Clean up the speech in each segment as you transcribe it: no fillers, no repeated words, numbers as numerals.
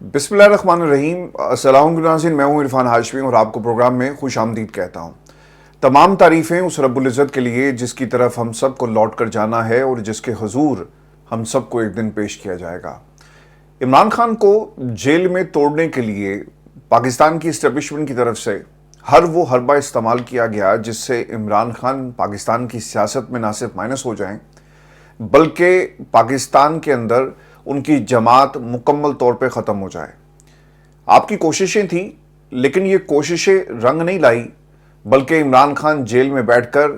बिस्मिल्लाहिर्रहमानिर्रहीम। अस्सलाम नाज़रीन, मैं हूं इरफान हाशमी और आपको प्रोग्राम में खुश आमदीद कहता हूं। तमाम तारीफ़ें उस रब्बुल इज़्ज़त के लिए जिसकी तरफ हम सब को लौट कर जाना है और जिसके हुजूर हम सब को एक दिन पेश किया जाएगा। इमरान खान को जेल में तोड़ने के लिए पाकिस्तान की इस्टेब्लिशमेंट की तरफ से हर वो हरबा इस्तेमाल किया गया जिससे इमरान खान पाकिस्तान की सियासत में ना सिर्फ माइनस हो जाएं बल्कि पाकिस्तान के अंदर उनकी जमात मुकम्मल तौर पे ख़त्म हो जाए। आपकी कोशिशें थी, लेकिन ये कोशिशें रंग नहीं लाई, बल्कि इमरान खान जेल में बैठकर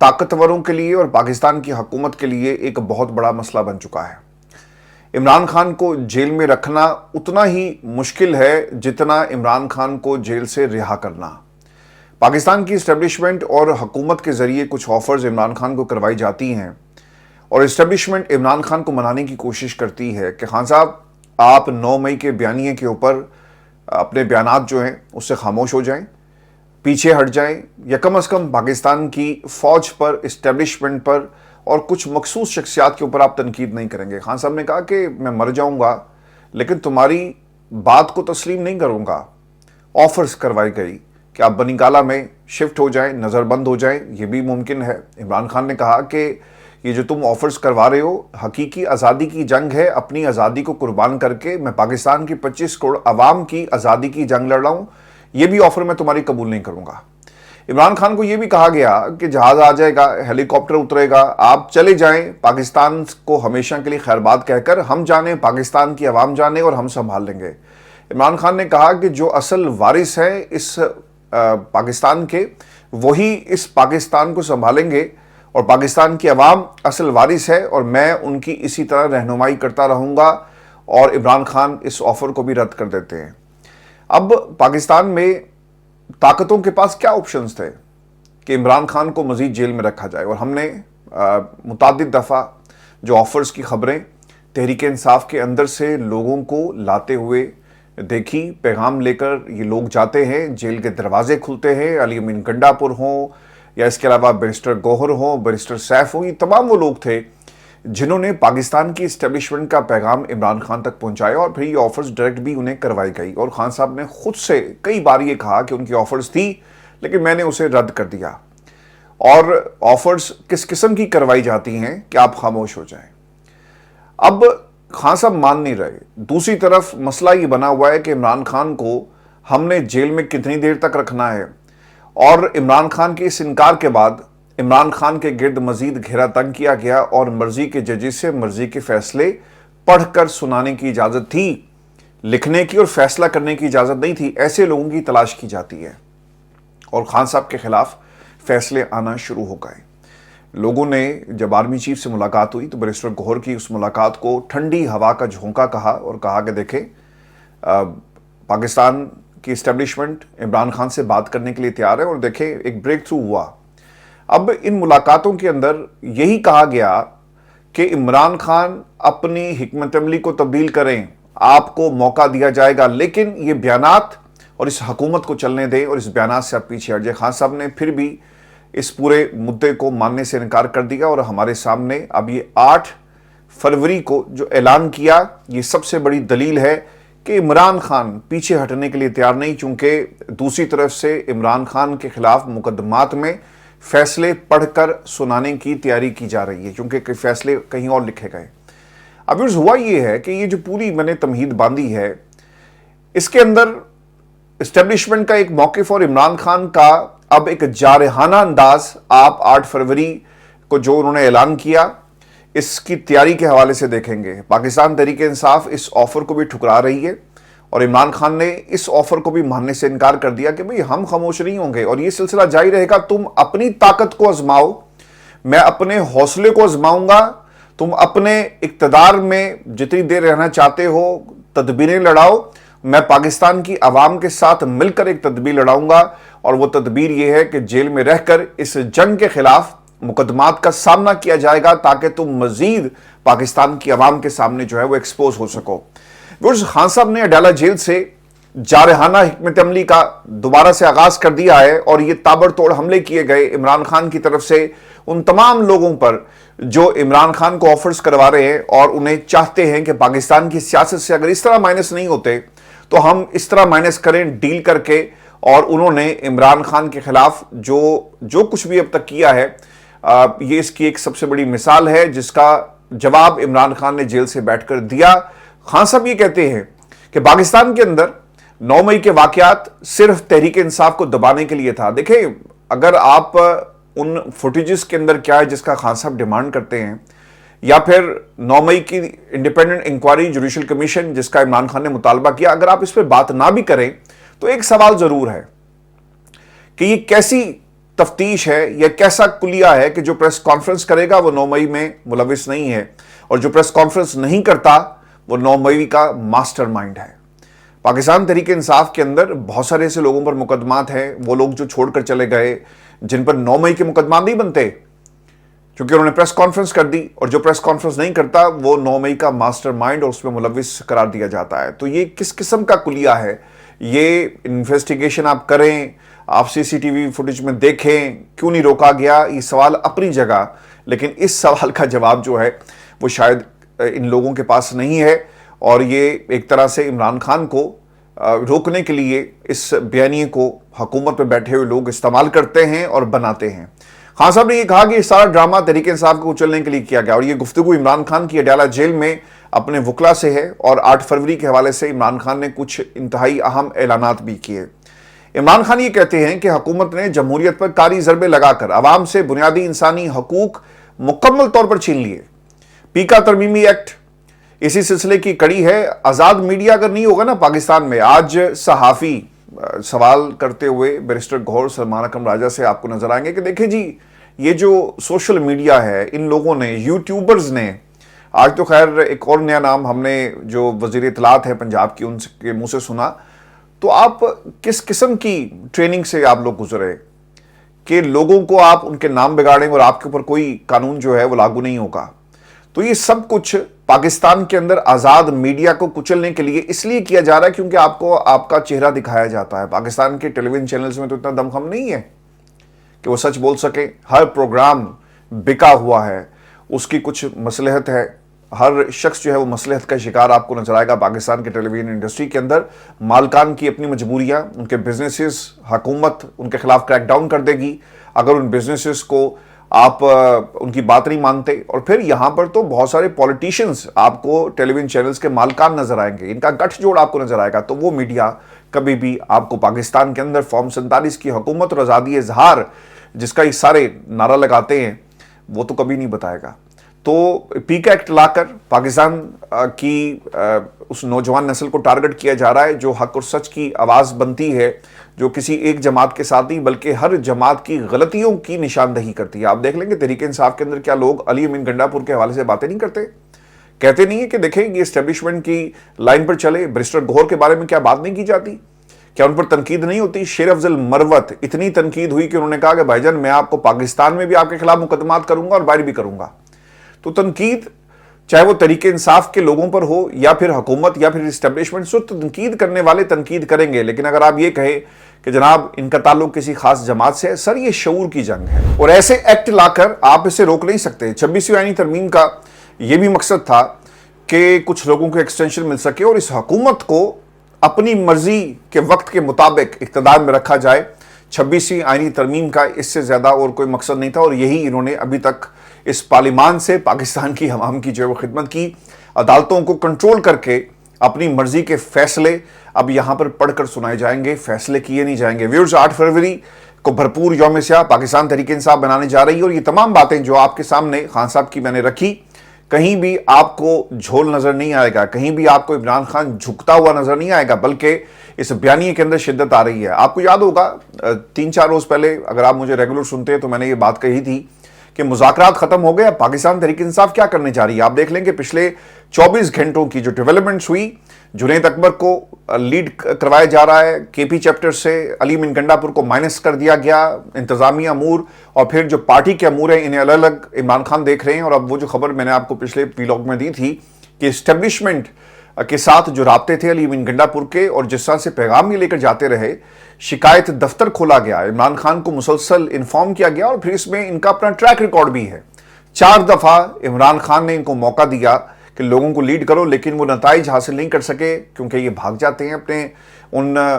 ताकतवरों के लिए और पाकिस्तान की हुकूमत के लिए एक बहुत बड़ा मसला बन चुका है। इमरान खान को जेल में रखना उतना ही मुश्किल है जितना इमरान खान को जेल से रिहा करना। पाकिस्तान की इस्टेब्लिशमेंट और हुकूमत के ज़रिए कुछ ऑफ़र्स इमरान खान को करवाई जाती हैं और इस्टेब्लिशमेंट इमरान खान को मनाने की कोशिश करती है कि खान साहब आप 9 मई के बयानिए के ऊपर अपने बयानात जो हैं उससे खामोश हो जाएं, पीछे हट जाएं, या कम अज़ कम पाकिस्तान की फ़ौज पर, इस्टेब्लिशमेंट पर और कुछ मखसूस शख्सियात के ऊपर आप तनकीद नहीं करेंगे। खान साहब ने कहा कि मैं मर जाऊंगा लेकिन तुम्हारी बात को तस्लीम नहीं करूंगा। ऑफ़र्स करवाई गई कि आप बनीकाला में शिफ्ट हो जाएं, नज़रबंद हो जाएं, ये भी मुमकिन है। इमरान खान ने कहा कि ये जो तुम ऑफर्स करवा रहे हो हकीकी आज़ादी की जंग है, अपनी आज़ादी को कुर्बान करके मैं पाकिस्तान की 25 करोड़ अवाम की आज़ादी की जंग लड़ रहा हूँ, ये भी ऑफर मैं तुम्हारी कबूल नहीं करूँगा। इमरान खान को ये भी कहा गया कि जहाज़ आ जाएगा, हेलीकॉप्टर उतरेगा, आप चले जाएं, पाकिस्तान को हमेशा के लिए खैरबाद कहकर हम जाने, पाकिस्तान की अवाम जाने और हम संभाल लेंगे। इमरान खान ने कहा कि जो असल वारिस है इस पाकिस्तान के, वही इस पाकिस्तान को संभालेंगे और पाकिस्तान की अवाम असल वारिस है और मैं उनकी इसी तरह रहनुमाई करता रहूँगा। और इमरान खान इस ऑफ़र को भी रद्द कर देते हैं। अब पाकिस्तान में ताकतों के पास क्या ऑप्शंस थे कि इमरान खान को मज़ीद जेल में रखा जाए, और हमने मुतअद्दिद दफ़ा जो ऑफ़र्स की ख़बरें तहरीक इंसाफ के अंदर से लोगों को लाते हुए देखी। पैगाम लेकर ये लोग जाते हैं, जेल के दरवाजे खुलते हैं, अली अमीन गंडापुर हों या इसके अलावा बैरिस्टर गौहर हो, बैरिस्टर सैफ हो, ये तमाम वो लोग थे जिन्होंने पाकिस्तान की इस्टेब्लिशमेंट का पैगाम इमरान खान तक पहुंचाया और फिर ये ऑफर्स डायरेक्ट भी उन्हें करवाई गई। और खान साहब ने खुद से कई बार ये कहा कि उनकी ऑफर्स थी लेकिन मैंने उसे रद्द कर दिया। और ऑफर्स किस किस्म की करवाई जाती हैं कि आप खामोश हो जाएं। अब खान साहब मान नहीं रहे। दूसरी तरफ मसला ये बना हुआ है कि इमरान खान को हमने जेल में कितनी देर तक रखना है, और इमरान खान के इस इनकार के बाद इमरान खान के गिर्द मजीद घेरा तंग किया गया और मर्जी के जजेस से मर्जी के फैसले पढ़कर सुनाने की इजाज़त थी, लिखने की और फैसला करने की इजाज़त नहीं थी। ऐसे लोगों की तलाश की जाती है और खान साहब के खिलाफ फैसले आना शुरू हो गए। लोगों ने जब आर्मी चीफ से मुलाकात हुई तो बैरिस्टर गौहर की उस मुलाकात को ठंडी हवा का झोंका कहा और कहा कि देखें पाकिस्तान की इस्टेब्लिशमेंट इमरान खान से बात करने के लिए तैयार है और देखें एक ब्रेक थ्रू हुआ। अब इन मुलाकातों के अंदर यही कहा गया कि इमरान खान अपनी हिकमत अमली को तब्दील करें, आपको मौका दिया जाएगा, लेकिन ये बयानात और इस हुकूमत को चलने दें और इस बयानात से आप पीछे हट जाए। खान साहब ने फिर भी इस पूरे मुद्दे को मानने से इनकार कर दिया और हमारे सामने अब ये 8 फरवरी को जो ऐलान किया, ये सबसे बड़ी दलील है कि इमरान खान पीछे हटने के लिए तैयार नहीं, चूंकि दूसरी तरफ से इमरान खान के खिलाफ मुकदमात में फैसले पढ़कर सुनाने की तैयारी की जा रही है, क्योंकि कई फैसले कहीं और लिखे गए। अब हुआ ये है कि ये जो पूरी मैंने तमहीद बांधी है, इसके अंदर इस्टेब्लिशमेंट का एक मौक़िफ़ और इमरान खान का अब एक जारहाना अंदाज आप 8 फरवरी को जो उन्होंने ऐलान किया, इसकी तैयारी के हवाले से देखेंगे। पाकिस्तान तहरीक इंसाफ इस ऑफ़र को भी ठुकरा रही है और इमरान खान ने इस ऑफ़र को भी मानने से इनकार कर दिया कि भाई हम खामोश नहीं होंगे और ये सिलसिला जारी रहेगा। तुम अपनी ताकत को आजमाओ, मैं अपने हौसले को आजमाऊंगा, तुम अपने इक़्तिदार में जितनी देर रहना चाहते हो तदबीरें लड़ाओ, मैं पाकिस्तान की आवाम के साथ मिलकर एक तदबीर लड़ाऊंगा और वो तदबीर ये है कि जेल में रहकर इस जंग के खिलाफ मुकदमात का सामना किया जाएगा ताकि तुम मजीद पाकिस्तान की आवाम के सामने जो है वो एक्सपोज हो सको। खान साहब ने अडाला जेल से जारहाना हिकमत अमली का दोबारा से आगाज कर दिया है और ये ताबड़तोड़ हमले किए गए इमरान खान की तरफ से उन तमाम लोगों पर जो इमरान खान को ऑफर्स करवा रहे हैं और उन्हें चाहते हैं कि पाकिस्तान की सियासत से अगर इस तरह माइनस नहीं होते तो हम इस तरह माइनस करें डील करके। और उन्होंने इमरान खान के खिलाफ जो कुछ भी अब तक किया है, ये इसकी एक सबसे बड़ी मिसाल है जिसका जवाब इमरान खान ने जेल से बैठकर दिया। खान साहब ये कहते हैं कि पाकिस्तान के अंदर 9 मई के वाकयात सिर्फ तहरीक इंसाफ को दबाने के लिए था। देखें, अगर आप उन फुटेजेस के अंदर क्या है जिसका खान साहब डिमांड करते हैं, या फिर 9 मई की इंडिपेंडेंट इंक्वायरी जुडिशियल कमीशन जिसका इमरान खान ने मुतालबा किया, अगर आप इस पर बात ना भी करें तो एक सवाल जरूर है कि ये कैसी तफ्तीश है, यह कैसा कुलिया है कि जो प्रेस कॉन्फ्रेंस करेगा वो 9 मई में मुलविस नहीं है और जो प्रेस कॉन्फ्रेंस नहीं करता वो 9 मई का मास्टरमाइंड है। पाकिस्तान तहरीक इंसाफ के अंदर बहुत सारे ऐसे लोगों पर मुकदमात हैं, वो लोग जो छोड़कर चले गए जिन पर 9 मई के मुकदमा नहीं बनते क्योंकि उन्होंने प्रेस कॉन्फ्रेंस कर दी, और जो प्रेस कॉन्फ्रेंस नहीं करता वो 9 मई का मास्टरमाइंड और उसमें मुलविस करार दिया जाता है। तो ये किस किस्म का कुलिया है, ये इन्वेस्टिगेशन आप करें, आप सीसीटीवी फुटेज में देखें, क्यों नहीं रोका गया, ये सवाल अपनी जगह, लेकिन इस सवाल का जवाब जो है वो शायद इन लोगों के पास नहीं है। और ये एक तरह से इमरान खान को रोकने के लिए इस बयानिए को हुकूमत पे बैठे हुए लोग इस्तेमाल करते हैं और बनाते हैं। खान साहब ने ये कहा कि ये सारा ड्रामा तहरीक इंसाफ को उछलने के लिए किया गया और ये गुफ्तगू इमरान खान की अडयाला जेल में अपने वकला से है। और 8 फरवरी के हवाले से इमरान खान ने कुछ इंतहाई अहम ऐलानात भी किए। इमरान खान ये कहते हैं कि हुकूमत ने जमहूरियत पर कारी ज़रबे लगाकर अवाम से बुनियादी इंसानी हकूक मुकम्मल तौर पर छीन लिए। पीका तरमीमी एक्ट इसी सिलसिले की कड़ी है। आज़ाद मीडिया अगर नहीं होगा ना पाकिस्तान में, आज सहाफ़ी सवाल करते हुए बैरिस्टर गौहर सलमान अकरम राजा से आपको नजर आएंगे कि देखिए जी, ये जो सोशल मीडिया है, इन लोगों ने, यूट्यूबर्स ने, आज तो खैर एक और नया नाम हमने जो वज़ीर इत्तलात है पंजाब की उनके मुंह से सुना, तो आप किस किस्म की ट्रेनिंग से आप लोग गुजरे कि लोगों को आप उनके नाम बिगाड़ें और आपके ऊपर कोई कानून जो है वो लागू नहीं होगा। तो ये सब कुछ पाकिस्तान के अंदर आज़ाद मीडिया को कुचलने के लिए इसलिए किया जा रहा है क्योंकि आपको आपका चेहरा दिखाया जाता है। पाकिस्तान के टेलीविजन चैनल्स में तो इतना दमखम नहीं है कि वो सच बोल सके। हर प्रोग्राम बिका हुआ है, उसकी कुछ मसलहत है, हर शख्स जो है वो मसलहत का शिकार आपको नजर आएगा पाकिस्तान के टेलीविजन इंडस्ट्री के अंदर। मालकान की अपनी मजबूरियां, उनके बिजनेसेस, हुकूमत उनके खिलाफ क्रैकडाउन कर देगी अगर उन बिजनेसेस को आप उनकी बात नहीं मानते। और फिर यहां पर तो बहुत सारे पॉलिटिशियंस आपको टेलीविजन चैनल्स के मालकान नजर आएंगे, इनका गठजोड़ आपको नजर आएगा। तो वो मीडिया कभी भी आपको पाकिस्तान के अंदर फॉर्म 47 की हुकूमत और आज़ादी इजहार जिसका ये सारे नारा लगाते हैं वो तो कभी नहीं बताएगा। तो पीक एक्ट लाकर पाकिस्तान की उस नौजवान नस्ल को टारगेट किया जा रहा है जो हक और सच की आवाज़ बनती है, जो किसी एक जमात के साथ नहीं बल्कि हर जमात की गलतियों की निशानदही करती है। आप देख लेंगे तहरीक इंसाफ के अंदर क्या लोग अली अमीन गंडापुर के हवाले से बातें नहीं करते, कहते नहीं है कि देखें ये एस्टेब्लिशमेंट की लाइन पर चले। बैरिस्टर गौहर के बारे में क्या बात नहीं की जाती, क्या उन पर तनकीद नहीं होती? शेर अफजल मरवत इतनी तनकीद हुई कि उन्होंने कहा कि भाईजान मैं आपको पाकिस्तान में भी आपके खिलाफ मुकदमात करूंगा और बाहर भी करूंगा। तो तनकीद चाहे वो तरीके इंसाफ के लोगों पर हो या फिर हुकूमत या फिर इस्टेब्लिशमेंट, सो तनकीद करने वाले तनकीद करेंगे। लेकिन अगर आप ये कहें कि जनाब इनका ताल्लुक किसी खास जमात से है, सर ये शऊर की जंग है और ऐसे एक्ट लाकर आप इसे रोक नहीं सकते। 26वीं आईनी तरमीम का ये भी मकसद था कि कुछ लोगों को एक्सटेंशन मिल सके और इस हुकूमत को अपनी मर्जी के वक्त के मुताबिक इक़्तिदार में रखा जाए। 26वीं आईनी तरमीम का इससे ज़्यादा और कोई मकसद नहीं था और यही इन्होंने अभी तक इस पार्लिमान से पाकिस्तान की अवाम की जो है वो खिदमत की। अदालतों को कंट्रोल करके अपनी मर्जी के फैसले अब यहाँ पर पढ़कर सुनाए जाएंगे, फैसले किए नहीं जाएंगे। व्यूअर्स, 8 फरवरी को भरपूर यौम सियाह पाकिस्तान तहरीक इंसाफ बनाने जा रही है और ये तमाम बातें जो आपके सामने खान साहब की मैंने रखी, कहीं भी आपको झोल नजर नहीं आएगा, कहीं भी आपको इमरान खान झुकता हुआ नजर नहीं आएगा, बल्कि इस बयानिए के अंदर शिद्दत आ रही है। आपको याद होगा 3-4 रोज पहले, अगर आप मुझे रेगुलर सुनते हैं तो मैंने ये बात कही थी कि मुज़ाकरात खत्म हो गए, पाकिस्तान तहरीक इंसाफ क्या करने जा रही है। आप देख लेंगे पिछले 24 घंटों की जो डेवलपमेंट्स हुई, जुनैद अकबर को लीड करवाया जा रहा है केपी चैप्टर से, अली अमीन गंडापुर को माइनस कर दिया गया, इंतजामिया अमूर और फिर जो पार्टी के अमूर हैं इन्हें अलग अलग इमरान खान देख रहे हैं। और अब वो जो खबर मैंने आपको पिछले व्लॉग में दी थी कि इस्टेब्लिशमेंट के साथ जो राब्ते थे अली अमीन गंडापुर के, और जिस तरह से पैगाम ये लेकर जाते रहे, शिकायत दफ्तर खोला गया, इमरान खान को मुसलसल इन्फॉर्म किया गया, और फिर इसमें इनका अपना ट्रैक रिकॉर्ड भी है। 4 दफा इमरान खान ने इनको मौका दिया कि लोगों को लीड करो, लेकिन वो नताइज हासिल नहीं कर सके, क्योंकि ये भाग जाते हैं अपने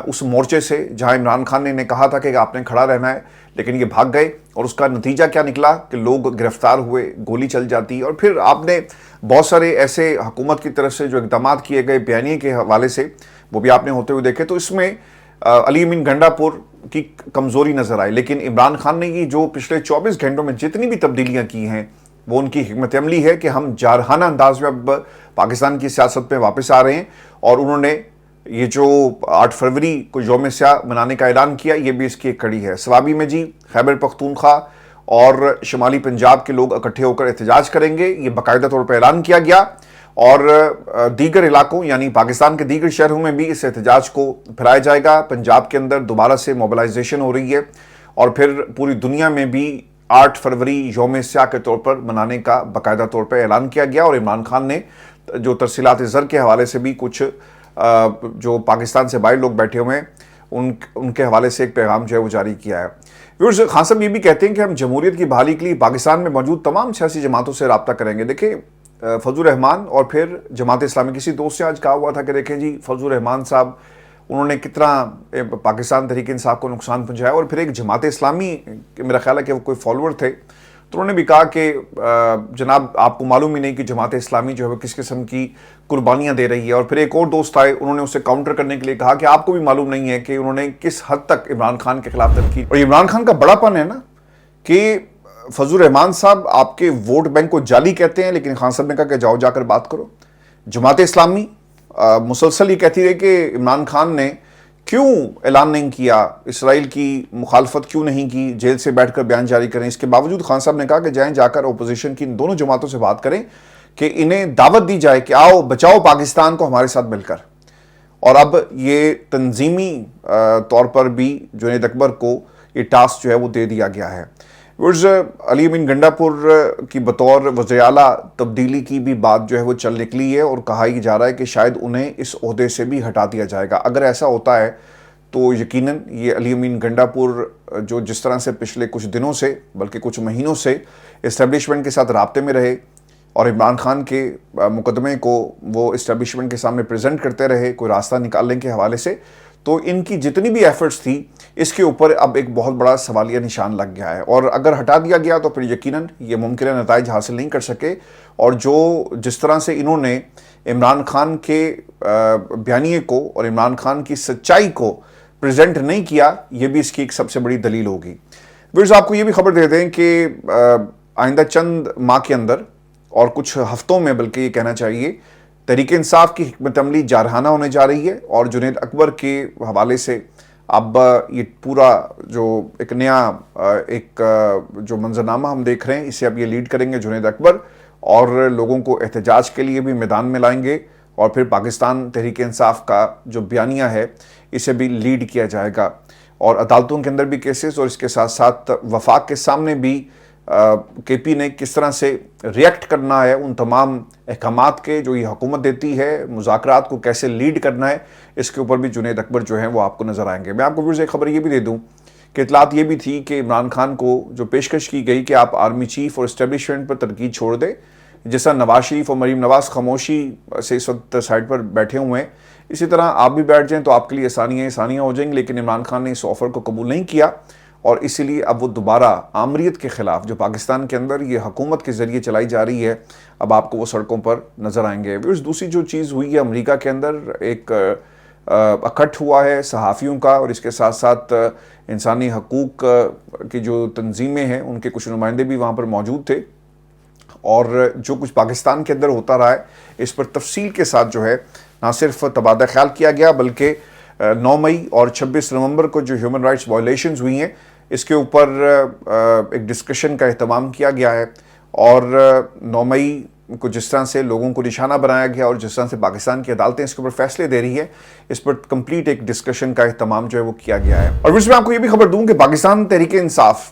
उस मोर्चे से जहां इमरान खान ने कहा था कि आपने खड़ा रहना है, लेकिन ये भाग गए। और उसका नतीजा क्या निकला कि लोग गिरफ्तार हुए, गोली चल जाती। और फिर आपने बहुत सारे ऐसे हुकूमत की तरफ से जो इकदाम किए गए बयानिए के हवाले से, वो भी आपने होते हुए देखे। तो इसमें अली अमीन गंडापुर की कमजोरी नजर आई, लेकिन इमरान खान ने ये जो पिछले 24 घंटों में जितनी भी तब्दीलियां की हैं, वो उनकी हिकमत अमली है कि हम जारहाना अंदाज में अब पाकिस्तान की सियासत पे वापस आ रहे हैं। और उन्होंने ये जो 8 फरवरी को यौम स्याह मनाने का ऐलान किया, ये भी इसकी एक कड़ी है। सवाबी में जी खैबर पख्तूनख्वा और शुमाली पंजाब के लोग इकट्ठे होकर एहतजाज करेंगे, ये बाकायदा तौर पर ऐलान किया गया। और दीगर इलाकों यानी पाकिस्तान के दीगर शहरों में भी इस एहतजाज को फहराया जाएगा। पंजाब के अंदर दोबारा से मोबिलाइजेशन हो रही है, और फिर पूरी दुनिया में भी 8 फरवरी यौम स्याह के तौर पर मनाने का बाकायदा तौर पर ऐलान किया गया। और इमरान खान ने जो तरसीलात ज़र के हवाले से भी कुछ जो पाकिस्तान से बाहर लोग बैठे हुए हैं उनके हवाले से एक पैगाम जो है वो जारी किया है। व्यूअर्स, खान साहब ये भी कहते हैं कि हम जमहूरियत की बहाली के लिए पाकिस्तान में मौजूद तमाम सियासी जमातों से रब्ता करेंगे। देखिए, फजलुर रहमान और फिर जमात इस्लामी, किसी दोस्त से आज कहा हुआ था कि देखें जी फजलुर रहमान साहब उन्होंने कितना पाकिस्तान तहरीक इंसाफ को नुकसान पहुंचाया। और फिर एक जमात इस्लामी, मेरा ख्याल है कि वो कोई फॉलोअर थे, तो उन्होंने भी कहा कि जनाब आपको मालूम ही नहीं कि जमात इस्लामी जो है वो किस किस्म की कुर्बानियां दे रही है। और फिर एक और दोस्त आए, उन्होंने उससे काउंटर करने के लिए कहा कि आपको भी मालूम नहीं है कि उन्होंने किस हद तक इमरान खान के खिलाफ तनकीद। और इमरान खान का बड़ापन है ना कि फजलुर रहमान साहब आपके वोट बैंक को जाली कहते हैं, लेकिन खान साहब ने कहा कि जाओ जाकर बात करो। जमात इस्लामी मुसलसल ये कहती रही कि इमरान खान ने क्यों ऐलान नहीं किया, इसराइल की मुखालफत क्यों नहीं की, जेल से बैठकर बयान जारी करें। इसके बावजूद खान साहब ने कहा कि जाएं, जाकर अपोजिशन की इन दोनों जमातों से बात करें कि इन्हें दावत दी जाए कि आओ बचाओ पाकिस्तान को हमारे साथ मिलकर। और अब ये तंजीमी तौर पर भी जुनैद अकबर को ये टास्क जो है वो दे दिया गया है। अली अमीन गंडापुर की बतौर वज़ीर आला तब्दीली की भी बात जो है वो चल निकली है, और कहा जा रहा है कि शायद उन्हें इस ओहदे से भी हटा दिया जाएगा। अगर ऐसा होता है तो यकीनन ये अली अमीन गंडापुर जो जिस तरह से पिछले कुछ दिनों से बल्कि कुछ महीनों से इस्टेब्लिशमेंट के साथ राब्ते में रहे और इमरान खान के मुकदमे को वो इस्टेब्लिशमेंट के सामने प्रेजेंट करते रहे कोई रास्ता निकालने के हवाले से, तो इनकी जितनी भी एफर्ट्स थी इसके ऊपर अब एक बहुत बड़ा सवालिया निशान लग गया है। और अगर हटा दिया गया तो फिर यकीनन ये मुमकिन नताइज हासिल नहीं कर सके। और जो जिस तरह से इन्होंने इमरान खान के बयानिए को और इमरान खान की सच्चाई को प्रेजेंट नहीं किया, ये भी इसकी एक सबसे बड़ी दलील होगी। व्यूअर्स, आपको ये भी खबर दे दें कि आइंदा चंद माह के अंदर और कुछ हफ्तों में बल्कि ये कहना चाहिए, तहरीक इंसाफ की हिकमत अमली जारहाना होने जा रही है। और जुनैद अकबर के हवाले से अब ये पूरा जो एक नया जो मंजरनामा हम देख रहे हैं, इसे अब ये लीड करेंगे जुनैद अकबर, और लोगों को एहतजाज के लिए भी मैदान में लाएंगे। और फिर पाकिस्तान तहरीक इंसाफ का जो बयानिया है इसे भी लीड किया जाएगा। और अदालतों के अंदर भी केसेस, और इसके साथ साथ वफाक के सामने भी केपी ने किस तरह से रिएक्ट करना है उन तमाम अहकामात के जो ये हुकूमत देती है, मुज़ाकरात को कैसे लीड करना है, इसके ऊपर भी जुनैद अकबर जो हैं वो आपको नज़र आएंगे। मैं आपको फिर से एक खबर ये भी दे दूं कि इतलात ये भी थी कि इमरान खान को जो पेशकश की गई कि आप आर्मी चीफ और इस्टेब्लिशमेंट पर तनकीद छोड़ दें, जैसा नवाज शरीफ और मरीम नवाज खामोशी से इस वक्त साइड पर बैठे हुए हैं, इसी तरह आप भी बैठ जाएँ तो आपके लिए आसानियाँ हो जाएंगी। लेकिन इमरान खान ने इस ऑफ़र को कबूल नहीं किया, और इसीलिए अब वो दोबारा आमरीत के ख़िलाफ़ जो पाकिस्तान के अंदर ये हुकूमत के ज़रिए चलाई जा रही है, अब आपको वो सड़कों पर नज़र आएंगे। दूसरी जो चीज़ हुई है, अमेरिका के अंदर एक इकट्ठ हुआ है सहाफ़ियों का, और इसके साथ साथ इंसानी हकूक़ की जो तंजीमें हैं उनके कुछ नुमाइंदे भी वहाँ पर मौजूद थे। और जो कुछ पाकिस्तान के अंदर होता रहा है इस पर तफसील के साथ जो है ना सिर्फ तबादला ख्याल किया गया, बल्कि 9 मई और 26 नवंबर को जो ह्यूमन राइट्स वायलेशंस हुई हैं इसके ऊपर एक डिस्कशन का एहतमाम किया गया है। और 9 मई को जिस तरह से लोगों को निशाना बनाया गया और जिस तरह से पाकिस्तान की अदालतें इसके ऊपर फैसले दे रही है, इस पर कंप्लीट एक डिस्कशन का एहतमाम जो है वो किया गया है। और इसमें आपको ये भी खबर दूं कि पाकिस्तान तहरीक इंसाफ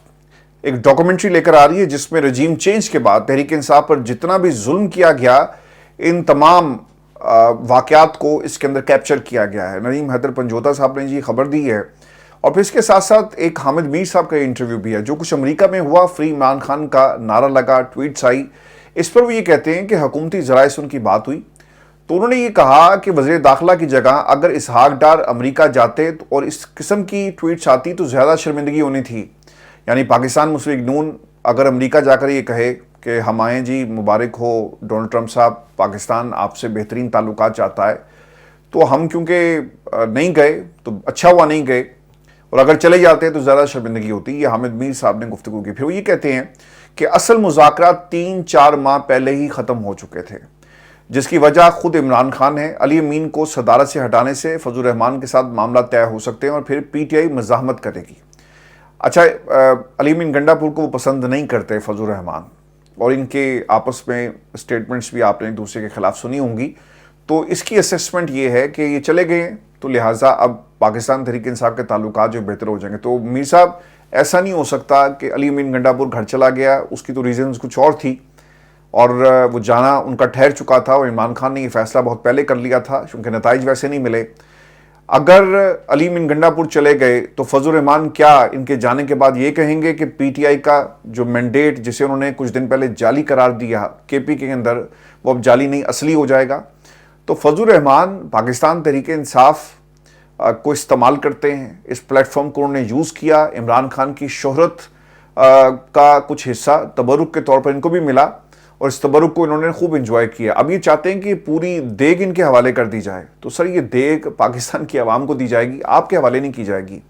एक डॉक्यूमेंट्री लेकर आ रही है जिसमें रजीम चेंज के बाद तहरीक इंसाफ पर जितना भी जुल्म किया गया, इन तमाम वाक़यात को इसके अंदर कैप्चर किया गया है। नईम हैदर पंजोता साहब ने जी खबर दी है, और फिर इसके साथ साथ एक हामिद मीर साहब का इंटरव्यू भी है। जो कुछ अमेरिका में हुआ, फ्री इमरान खान का नारा लगा, ट्वीट्स आई, इस पर वो ये कहते हैं कि हुकूमती ज़राए से उनकी बात हुई तो उन्होंने ये कहा कि वज़ीर दाखिला की जगह अगर इसहाक डार अमेरिका जाते और इस किस्म की ट्वीट्स आती तो ज़्यादा शर्मिंदगी होनी थी। यानी पाकिस्तान मुस्लिम लीग नून अगर अमेरिका जाकर ये कहे कि हम आएँ जी, मुबारक हो डोनाल्ड ट्रंप साहब, पाकिस्तान आपसे बेहतरीन ताल्लुकात चाहता है, तो हम क्योंकि नहीं गए तो अच्छा हुआ नहीं गए, और अगर चले जाते तो ज़्यादा शर्मिंदगी होती। ये हामिद मीर साहब ने गुफ्तगू की। फिर वो ये कहते हैं कि असल मुज़ाकरात 3-4 माह पहले ही ख़त्म हो चुके थे, जिसकी वजह खुद इमरान खान है। अली अमीन को सदारत से हटाने से फजल रहमान के साथ मामला तय हो सकते हैं और फिर पीटीआई मज़ाहमत करेगी। अच्छा, अली अमीन गंडापुर को वो पसंद नहीं करते फजल रहमान, और इनके आपस में स्टेटमेंट्स भी आपने एक दूसरे के खिलाफ सुनी होंगी। तो इसकी असेसमेंट ये है कि ये चले गए तो लिहाजा अब पाकिस्तान तहरीक इंसाफ के ताल्लुकात जो बेहतर हो जाएंगे। तो मीर साहब, ऐसा नहीं हो सकता कि अली अमीन गंडापुर घर चला गया, उसकी तो रीजंस कुछ और थी, और वो जाना उनका ठहर चुका था, और इमरान खान ने ये फैसला बहुत पहले कर लिया था क्योंकि नताइज वैसे नहीं मिले। अगर अली अमीन गंडापुर चले गए तो फजल रहमान क्या इनके जाने के बाद ये कहेंगे कि पीटीआई का जो मैंडेट, जिसे उन्होंने कुछ दिन पहले जाली करार दिया केपी के अंदर, वो अब जाली नहीं असली हो जाएगा? तो फजल रहमान पाकिस्तान तहरीक इंसाफ को इस्तेमाल करते हैं। इस प्लेटफॉर्म को उन्होंने यूज़ किया, इमरान खान की शोहरत का कुछ हिस्सा तबरुक के तौर पर इनको भी मिला, और इस तबरुक को इन्होंने खूब इंजॉय किया। अब ये चाहते हैं कि पूरी देग इनके हवाले कर दी जाए। तो सर, ये देग पाकिस्तान की आवाम को दी जाएगी, आपके हवाले नहीं की जाएगी।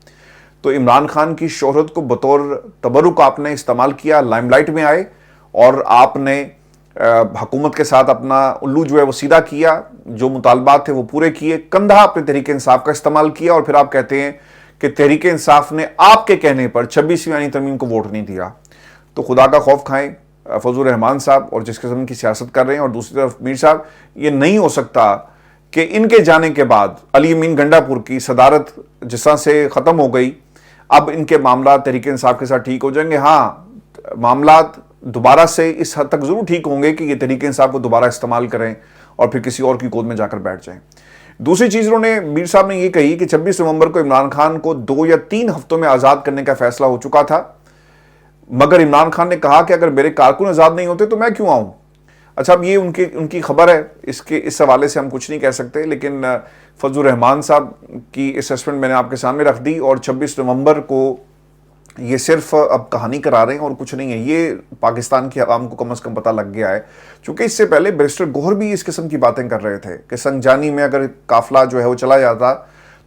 तो इमरान खान की शोहरत को बतौर तबरुक आपने इस्तेमाल किया, लाइमलाइट में आए, और आपने हुकूमत के साथ अपना उल्लू जो है वो सीधा किया, जो मुतालबात थे वो पूरे किए, कंधा आपने तहरीक इंसाफ का इस्तेमाल किया, और फिर आप कहते हैं कि तहरीक इंसाफ ने आपके कहने पर 26वीं आईनी तरमीम को वोट नहीं दिया। तो खुदा का खौफ खाएं फजल रहमान साहब और जिस किस्म की सियासत कर रहे हैं। और दूसरी तरफ मीर साहब, ये नहीं हो सकता कि इनके जाने के बाद अली अमीन गंडापुर की सदारत जिस तरह से ख़त्म हो गई, अब इनके मामला तहरीक इंसाफ के साथ ठीक हो जाएंगे। हाँ, मामला दोबारा से इस हद तक ज़रूर ठीक होंगे कि ये तहरीक इंसाफ को दोबारा इस्तेमाल करें और फिर किसी और की गोद में जाकर बैठ जाएं। दूसरी चीज़ उन्होंने, मीर साहब ने ये कही कि 26 नवंबर को इमरान खान को 2 या 3 हफ्तों में आज़ाद करने का फैसला हो चुका था, मगर इमरान खान ने कहा कि अगर मेरे कारकुन आज़ाद नहीं होते तो मैं क्यों आऊँ। अच्छा, अब ये उनकी खबर है, इस हवाले से हम कुछ नहीं कह सकते, लेकिन फजल रहमान साहब की असेसमेंट मैंने आपके सामने रख दी, और 26 नवंबर को ये सिर्फ अब कहानी करा रहे हैं और कुछ नहीं है। ये पाकिस्तान की आवाम को कम से कम पता लग गया है, क्योंकि इससे पहले बैरिस्टर गौहर भी इस किस्म की बातें कर रहे थे कि संजानी में अगर काफिला जो है वो चला जाता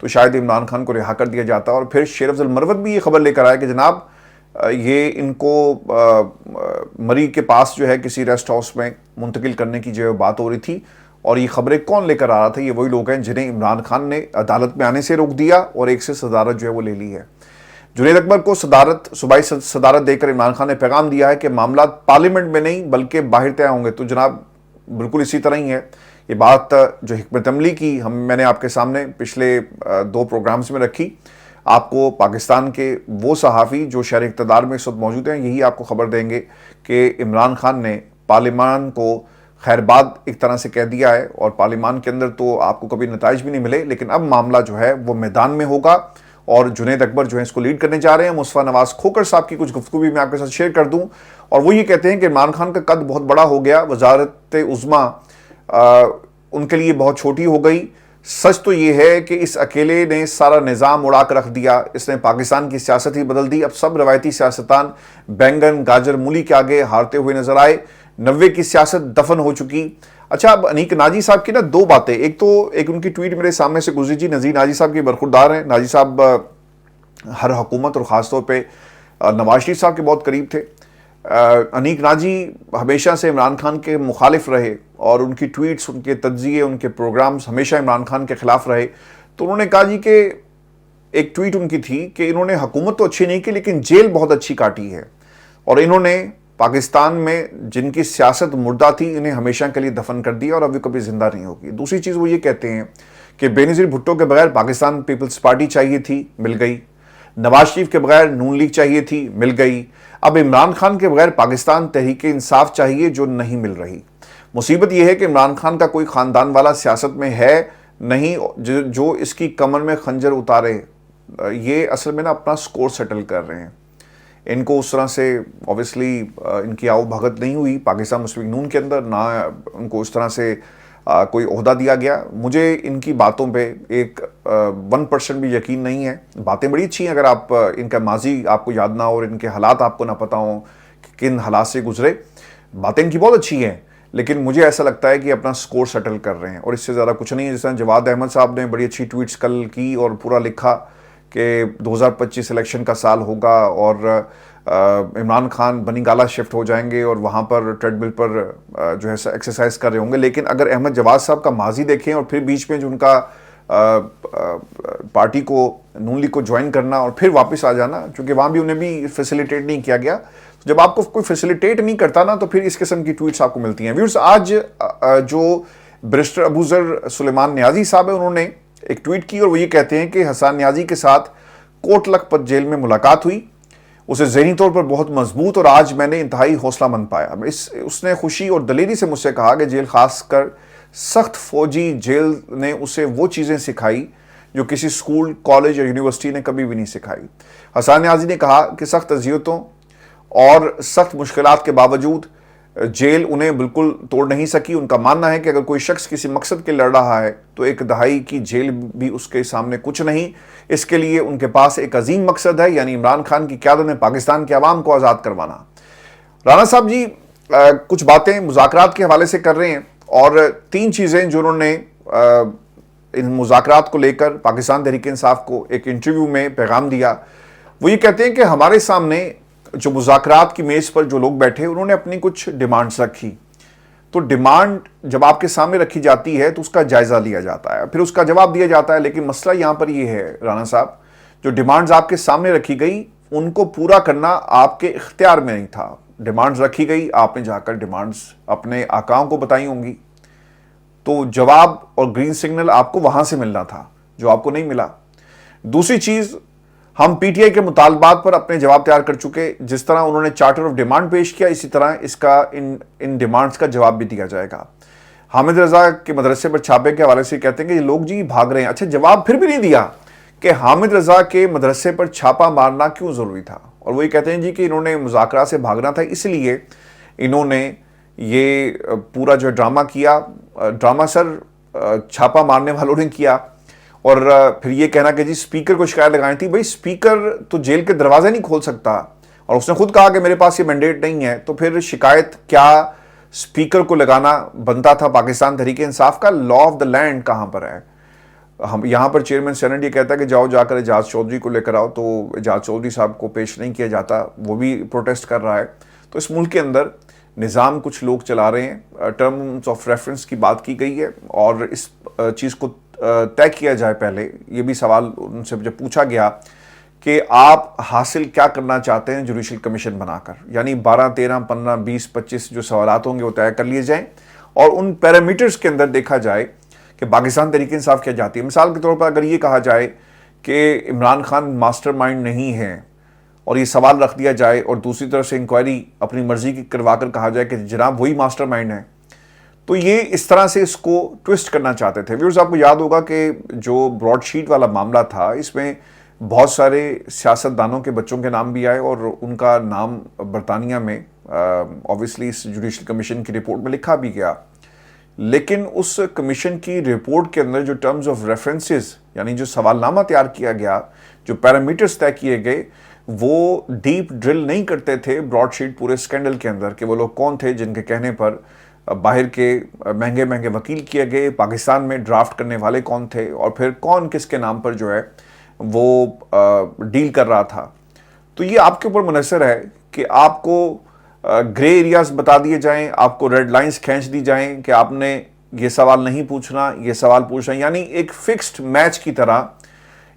तो शायद इमरान खान को रिहा कर दिया जाता। और फिर शेर अफजल मरवत भी ये खबर लेकर आए कि जनाब ये इनको मरी के पास जो है किसी रेस्ट हाउस में मुंतकिल करने की जो है बात हो रही थी, और ये खबरें कौन लेकर आ रहा था? ये वही लोग हैं जिन्हें इमरान खान ने अदालत में आने से रोक दिया और एक से सदारत जो है वो ले ली है। जुनैद अकबर को सूबाई सदारत देकर इमरान खान ने पैगाम दिया है कि मामला पार्लियामेंट में नहीं बल्कि बाहर तय होंगे। तो जनाब बिल्कुल इसी तरह ही है ये बात जो हिकमत अमली की मैंने आपके सामने पिछले 2 प्रोग्राम्स में रखी। आपको पाकिस्तान के वो सहाफ़ी जो शहर इक़्तिदार में इस वक्त मौजूद हैं यही आपको खबर देंगे कि इमरान खान ने पार्लियामान को खैरबाद एक तरह से कह दिया है, और पार्लियामान के अंदर तो आपको कभी नताइज भी नहीं मिले, लेकिन अब मामला जो है वो मैदान में होगा, और जुनैद अकबर जो है इसको लीड करने जा रहे हैं। मुस्तफ़ा नवाज़ खोकर साहब की कुछ गुफ्तगू भी मैं आपके साथ शेयर कर दूं, और वो ये कहते हैं कि इमरान खान का कद बहुत बड़ा हो गया, वजारत उज़्मा उनके लिए बहुत छोटी हो गई। सच तो ये है कि इस अकेले ने सारा निज़ाम उड़ा कर रख दिया, इसने पाकिस्तान की सियासत ही बदल दी। अब सब रवायती सियासतदान बैंगन गाजर मूली के आगे हारते हुए नजर आए। 90 की सियासत दफन हो चुकी। अच्छा, अब अनीक नाजी साहब की ना 2 बातें, एक उनकी ट्वीट मेरे सामने से गुजरी जी। नज़ीर नाजी साहब की बरखुरदार हैं। नाजी साहब हर हुकूमत और ख़ासतौर पर नवाज शरीफ साहब के बहुत करीब थे। अनीक नाजी हमेशा से इमरान खान के मुखालिफ रहे, और उनकी ट्वीट्स, उनके तज्जिए, उनके प्रोग्राम्स हमेशा इमरान खान के खिलाफ रहे। तो उन्होंने कहा जी कि एक ट्वीट उनकी थी कि इन्होंने हुकूमत तो अच्छी नहीं की लेकिन जेल बहुत अच्छी काटी है, और इन्होंने पाकिस्तान में जिनकी सियासत मुर्दा थी इन्हें हमेशा के लिए दफन कर दिया और अभी कभी जिंदा नहीं होगी। दूसरी चीज़ वो ये कहते हैं कि बेनज़ीर भुट्टो के बगैर पाकिस्तान पीपल्स पार्टी चाहिए थी, मिल गई। नवाज शरीफ के बगैर नून लीग चाहिए थी, मिल गई। अब इमरान खान के बगैर पाकिस्तान तहरीक इंसाफ चाहिए, जो नहीं मिल रही। मुसीबत यह है कि इमरान खान का कोई ख़ानदान वाला सियासत में है नहीं जो इसकी कमर में खंजर उतारे। ये असल में ना अपना स्कोर सेटल कर रहे हैं। इनको उस तरह से ऑब्वियसली इनकी आओ भगत नहीं हुई पाकिस्तान मुस्लिम लीग नून के अंदर, ना उनको उस तरह से कोई ओहदा दिया गया। मुझे इनकी बातों पे एक 1% भी यकीन नहीं है। बातें बड़ी अच्छी हैं, अगर आप इनका माजी आपको याद ना हो और इनके हालात आपको ना पता हो कि किन हालात से गुजरे, बातें इनकी बहुत अच्छी हैं, लेकिन मुझे ऐसा लगता है कि अपना स्कोर सेटल कर रहे हैं और इससे ज़्यादा कुछ नहीं है। जिस तरह जवाद अहमद साहब ने बड़ी अच्छी ट्वीट्स कल की और पूरा लिखा कि 2025 इलेक्शन का साल होगा और इमरान खान बनीगाला शिफ्ट हो जाएंगे और वहाँ पर ट्रेडमिल पर जो है एक्सरसाइज कर रहे होंगे। लेकिन अगर अहमद जवाद साहब का माजी देखें और फिर बीच में जो उनका पार्टी को नून लीग को ज्वाइन करना और फिर वापस आ जाना, क्योंकि वहाँ भी उन्हें भी फैसिलिटेट नहीं किया गया। तो जब आपको कोई फैसिलिटेट नहीं करता ना, तो फिर इस किस्म की ट्वीट्स आपको मिलती हैं। व्यूअर्स, आज जो बैरिस्टर अबूजर सुलेमान नियाजी साहब है, उन्होंने एक ट्वीट की और वो ये कहते हैं कि हसन नियाजी के साथ कोट लखपत जेल में मुलाकात हुई, उसे ज़हनी तौर पर बहुत मजबूत और आज मैंने इंतहाई हौसलामंद पाया। उसने खुशी और दलेरी से मुझसे कहा कि जेल खासकर सख्त फौजी जेल ने उसे वो चीज़ें सिखाई जो किसी स्कूल, कॉलेज या यूनिवर्सिटी ने कभी भी नहीं सिखाई। हसन नियाजी ने कहा कि सख्त अज़ियतों और सख्त मुश्किलात के बावजूद जेल उन्हें बिल्कुल तोड़ नहीं सकी। उनका मानना है कि अगर कोई शख्स किसी मकसद के लड़ रहा है तो एक दहाई की जेल भी उसके सामने कुछ नहीं। इसके लिए उनके पास एक अजीम मकसद है, यानी इमरान खान की क़यादत में पाकिस्तान के अवाम को आज़ाद करवाना। राना साहब जी कुछ बातें मुज़ाकरात के हवाले से कर रहे हैं और 3 चीज़ें जो उन्होंने इन मुज़ाकरात को लेकर पाकिस्तान तहरीक इंसाफ को एक इंटरव्यू में पैगाम दिया। वो ये कहते हैं कि हमारे सामने जो मुज़ाकरात की मेज़ पर जो लोग बैठे, उन्होंने अपनी कुछ डिमांड्स रखी। तो डिमांड जब आपके सामने रखी जाती है तो उसका जायज़ा लिया जाता है, फिर उसका जवाब दिया जाता है। लेकिन मसला यहाँ पर ये है राना साहब, जो डिमांड्स आपके सामने रखी गई उनको पूरा करना आपके इख्तियार में नहीं था। डिमांड्स रखी गई, आपने जाकर डिमांड्स अपने आकाओं को बताई होंगी, तो जवाब और ग्रीन सिग्नल आपको वहाँ से मिलना था जो आपको नहीं मिला। दूसरी चीज़, हम पीटीआई के मुतालबात पर अपने जवाब तैयार कर चुके। जिस तरह उन्होंने चार्टर ऑफ डिमांड पेश किया, इसी तरह इसका इन डिमांड्स का जवाब भी दिया जाएगा। हामिद रजा के मदरसे पर छापे के हवाले से कहते हैं कि ये लोग जी भाग रहे हैं। अच्छा, जवाब फिर भी नहीं दिया कि हामिद रजा के मदरसे पर छापा मारना क्यों ज़रूरी था। और वही कहते हैं जी कि इन्होंने मुज़ाकरा से भागना था, इसलिए इन्होंने ये पूरा जो ड्रामा किया। ड्रामा सर छापा मारने वालों ने किया और फिर ये कहना कि जी स्पीकर को शिकायत लगाई थी। भाई स्पीकर तो जेल के दरवाजे नहीं खोल सकता और उसने खुद कहा कि मेरे पास ये मैंडेट नहीं है, तो फिर शिकायत क्या स्पीकर को लगाना बनता था पाकिस्तान तहरीक इंसाफ का? लॉ ऑफ द लैंड कहाँ पर है? हम यहाँ पर चेयरमैन सेनेट ये कहता है कि जाओ जाकर एजाज चौधरी को लेकर आओ, तो एजाज चौधरी साहब को पेश नहीं किया जाता, वो भी प्रोटेस्ट कर रहा है। तो इस मुल्क के अंदर निज़ाम कुछ लोग चला रहे हैं। टर्म्स ऑफ रेफरेंस की बात की गई है और इस चीज़ को तय किया जाए। पहले ये भी सवाल उनसे जब पूछा गया कि आप हासिल क्या करना चाहते हैं जुडिशल कमीशन बनाकर, यानी 12, 13, 15, 20, 25 जो सवालात होंगे वो तय कर लिए जाएं और उन पैरामीटर्स के अंदर देखा जाए कि पाकिस्तान तहरीक इंसाफ क्या चाहती है। मिसाल के तौर पर अगर ये कहा जाए कि इमरान खान मास्टरमाइंड नहीं है और ये सवाल रख दिया जाए और दूसरी तरफ से इंक्वायरी अपनी मर्जी की करवा कर कहा जाए कि जनाब वही मास्टरमाइंड है, तो ये इस तरह से इसको ट्विस्ट करना चाहते थे। व्यूअर्स, आपको याद होगा कि जो ब्रॉडशीट वाला मामला था, इसमें बहुत सारे सियासतदानों के बच्चों के नाम भी आए और उनका नाम बरतानिया में ऑब्वियसली इस जुडिशल कमीशन की रिपोर्ट में लिखा भी गया। लेकिन उस कमीशन की रिपोर्ट के अंदर जो टर्म्स ऑफ रेफरेंसेस, यानी जो सवालनामा तैयार किया गया, जो पैरामीटर्स तय किए गए, वो डीप ड्रिल नहीं करते थे ब्रॉडशीट पूरे स्कैंडल के अंदर कि वो लोग कौन थे जिनके कहने पर बाहर के महंगे महंगे वकील किए गए, पाकिस्तान में ड्राफ्ट करने वाले कौन थे और फिर कौन किसके नाम पर जो है वो डील कर रहा था। तो ये आपके ऊपर मुनहसर है कि आपको ग्रे एरियाज बता दिए जाएं, आपको रेड लाइंस खींच दी जाएं कि आपने ये सवाल नहीं पूछना, ये सवाल पूछना, यानी एक फिक्स्ड मैच की तरह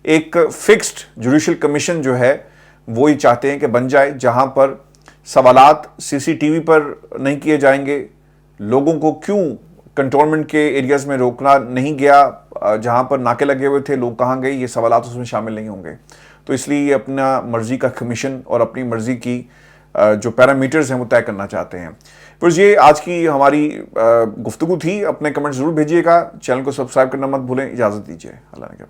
एक फिक्स्ड जुडिशल कमीशन जो है वो ही चाहते हैं कि बन जाए, जहां पर सवालात सीसीटीवी पर नहीं किए जाएंगे। लोगों को क्यों कंटोनमेंट के एरियाज में रोकना नहीं गया, जहां पर नाके लगे हुए थे, लोग कहां गए, ये सवालात उसमें शामिल नहीं होंगे। तो इसलिए ये अपना मर्जी का कमीशन और अपनी मर्जी की जो पैरामीटर्स हैं वो तय करना चाहते हैं। पुरुष ये आज की हमारी गुफ्तगू थी. अपने कमेंट जरूर भेजिएगा. चैनल को सब्सक्राइब करना मत भूलें. इजाजत दीजिए. अल्लाह ने